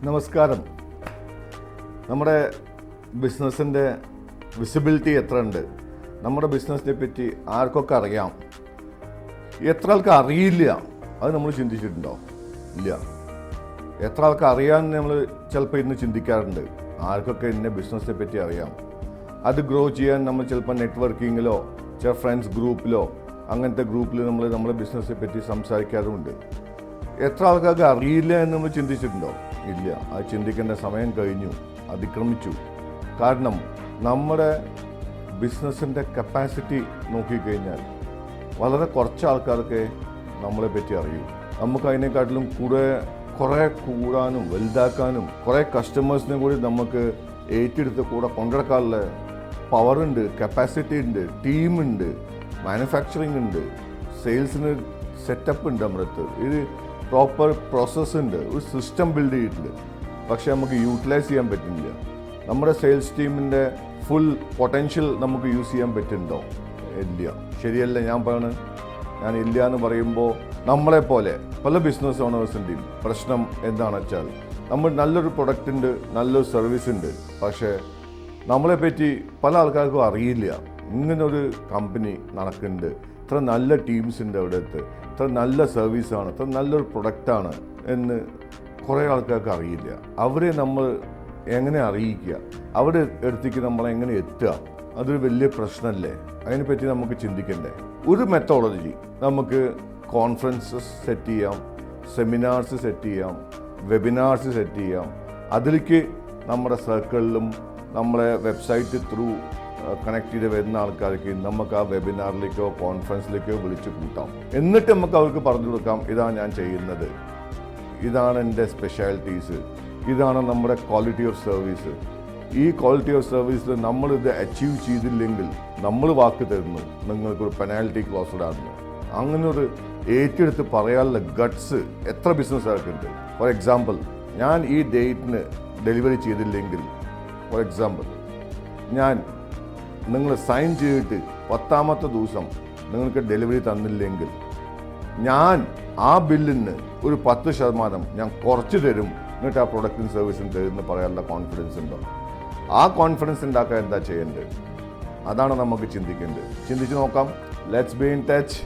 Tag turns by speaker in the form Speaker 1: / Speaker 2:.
Speaker 1: നമസ്കാരം. നമ്മുടെ ബിസിനസ്സിൻ്റെ വിസിബിലിറ്റി എത്ര ഉണ്ട്? നമ്മുടെ ബിസിനസ്സിനെ പറ്റി ആർക്കൊക്കെ അറിയാം? എത്ര ആൾക്ക് അറിയില്ല? അത് നമ്മൾ ചിന്തിച്ചിട്ടുണ്ടോ? ഇല്ല. എത്ര ആൾക്ക് അറിയാമെന്ന് നമ്മൾ ചിലപ്പോൾ ഇന്ന് ചിന്തിക്കാറുണ്ട്. ആർക്കൊക്കെ ഇന്ന ബിസിനസ്സിനെ പറ്റി അറിയാം? അത് ഗ്രോ ചെയ്യാൻ നമ്മൾ ചിലപ്പോൾ നെറ്റ്വർക്കിങ്ങിലോ ചില ഫ്രണ്ട്സ് ഗ്രൂപ്പിലോ അങ്ങനത്തെ ഗ്രൂപ്പിൽ നമ്മൾ നമ്മുടെ ബിസിനസ്സിനെ പറ്റി സംസാരിക്കാറുമുണ്ട്. എത്ര ആൾക്കാർക്ക് അറിയില്ല എന്ന് നമ്മൾ ചിന്തിച്ചിട്ടുണ്ടോ? ഇല്ല. അത് ചിന്തിക്കേണ്ട സമയം കഴിഞ്ഞു, അതിക്രമിച്ചു. കാരണം നമ്മുടെ ബിസിനസ്സിൻ്റെ കപ്പാസിറ്റി നോക്കിക്കഴിഞ്ഞാൽ വളരെ കുറച്ച് ആൾക്കാർക്ക് നമ്മളെ പറ്റി അറിയൂ. നമുക്ക് അതിനെക്കാട്ടിലും കുറേ കൂടാനും വലുതാക്കാനും കുറേ കസ്റ്റമേഴ്സിനെ കൂടി നമുക്ക് ഏറ്റെടുത്ത് കൂടെ കൊണ്ടുനടക്കാനുള്ള പവറുണ്ട്, കപ്പാസിറ്റി ഉണ്ട്, ടീമുണ്ട്, മാനുഫാക്ചറിങ് ഉണ്ട്, സെയിൽസിന് സെറ്റപ്പ് ഉണ്ട്. നമ്മുടെ അടുത്ത് ഇത് പ്രോപ്പർ പ്രോസസ്സ് ഉണ്ട്, ഒരു സിസ്റ്റം ബിൽഡ് ചെയ്തിട്ടുണ്ട്. പക്ഷെ നമുക്ക് യൂട്ടിലൈസ് ചെയ്യാൻ പറ്റുന്നില്ല. നമ്മുടെ സെയിൽസ് ടീമിൻ്റെ ഫുൾ പൊട്ടൻഷ്യൽ നമുക്ക് യൂസ് ചെയ്യാൻ പറ്റുന്നുണ്ടോ? ഇല്ല. ശരിയല്ല ഞാൻ ഇല്ല എന്ന് പറയുമ്പോൾ നമ്മളെപ്പോലെ പല ബിസിനസ് ഓണേഴ്സിൻ്റെയും പ്രശ്നം എന്താണെന്ന് വെച്ചാൽ നമ്മൾ നല്ലൊരു പ്രൊഡക്റ്റ് ഉണ്ട്, നല്ലൊരു സർവീസ് ഉണ്ട്, പക്ഷേ നമ്മളെപ്പറ്റി പല ആൾക്കാർക്കും അറിയില്ല. ഇങ്ങനൊരു കമ്പനി നടക്കുന്നുണ്ട്, ഇത്ര നല്ല ടീംസ് ഉണ്ട് അവിടുത്തെ, ഇത്ര നല്ല സർവീസാണ്, ഇത്ര നല്ലൊരു പ്രൊഡക്റ്റാണ് എന്ന് കുറേ ആൾക്കാർക്ക് അറിയില്ല. അവരെ നമ്മൾ എങ്ങനെ അറിയിക്കുക? അവിടെ അടുത്തേക്ക് നമ്മളെങ്ങനെ എത്തുക? അതൊരു വലിയ പ്രശ്നമല്ലേ? അതിനെപ്പറ്റി നമുക്ക് ചിന്തിക്കണ്ടേ? ഒരു മെത്തോളജി നമുക്ക് കോൺഫറൻസസ് സെറ്റ് ചെയ്യാം, സെമിനാർസ് സെറ്റ് ചെയ്യാം, വെബിനാർസ് സെറ്റ് ചെയ്യാം. അതിലേക്ക് നമ്മുടെ സർക്കിളിലും നമ്മളെ വെബ്സൈറ്റ് ത്രൂ കണക്ട് ചെയ്ത് വരുന്ന ആൾക്കാർക്ക് നമുക്ക് ആ വെബിനാറിലേക്കോ കോൺഫറൻസിലേക്കോ വിളിച്ച് കൂട്ടാം. എന്നിട്ട് നമുക്ക് അവർക്ക് പറഞ്ഞു കൊടുക്കാം, ഇതാണ് ഞാൻ ചെയ്യുന്നത്, ഇതാണ് എൻ്റെ സ്പെഷ്യാലിറ്റീസ്, ഇതാണ് നമ്മുടെ ക്വാളിറ്റി ഓഫ് സർവീസ്. ഈ ക്വാളിറ്റി ഓഫ് സർവീസിൽ നമ്മളിത് അച്ചീവ് ചെയ്തില്ലെങ്കിൽ നമ്മൾ വാക്ക് തരുന്നു, നിങ്ങൾക്കൊരു പെനാൽറ്റി ക്ലോസ് ഇടാറുണ്ട്. അങ്ങനെ ഒരു ഏറ്റെടുത്ത് പറയാനുള്ള ഗട്ട്സ് എത്ര ബിസിനസ്സുകാർക്കുണ്ട്? ഫോർ എക്സാമ്പിൾ, ഞാൻ ഈ ഡേറ്റിന് ഡെലിവറി ചെയ്തില്ലെങ്കിൽ, ഫോർ എക്സാമ്പിൾ നിങ്ങൾ സൈൻ ചെയ്തിട്ട് 10ാമത്തെ ദിവസം നിങ്ങൾക്ക് ഡെലിവറി തന്നില്ലെങ്കിൽ ഞാൻ ആ ബില്ലിന് ഒരു 10% ഞാൻ കുറച്ച് തരും, എന്നിട്ട് ആ പ്രൊഡക്റ്റും സർവീസും തരുമെന്ന് പറയാനുള്ള കോൺഫിഡൻസ് ഉണ്ടോ? ആ കോൺഫിഡൻസ് ഉണ്ടാക്കാൻ എന്താ ചെയ്യേണ്ടത്? അതാണ് നമുക്ക് ചിന്തിക്കേണ്ടത്. ചിന്തിച്ച് നോക്കാം. Let's be in touch.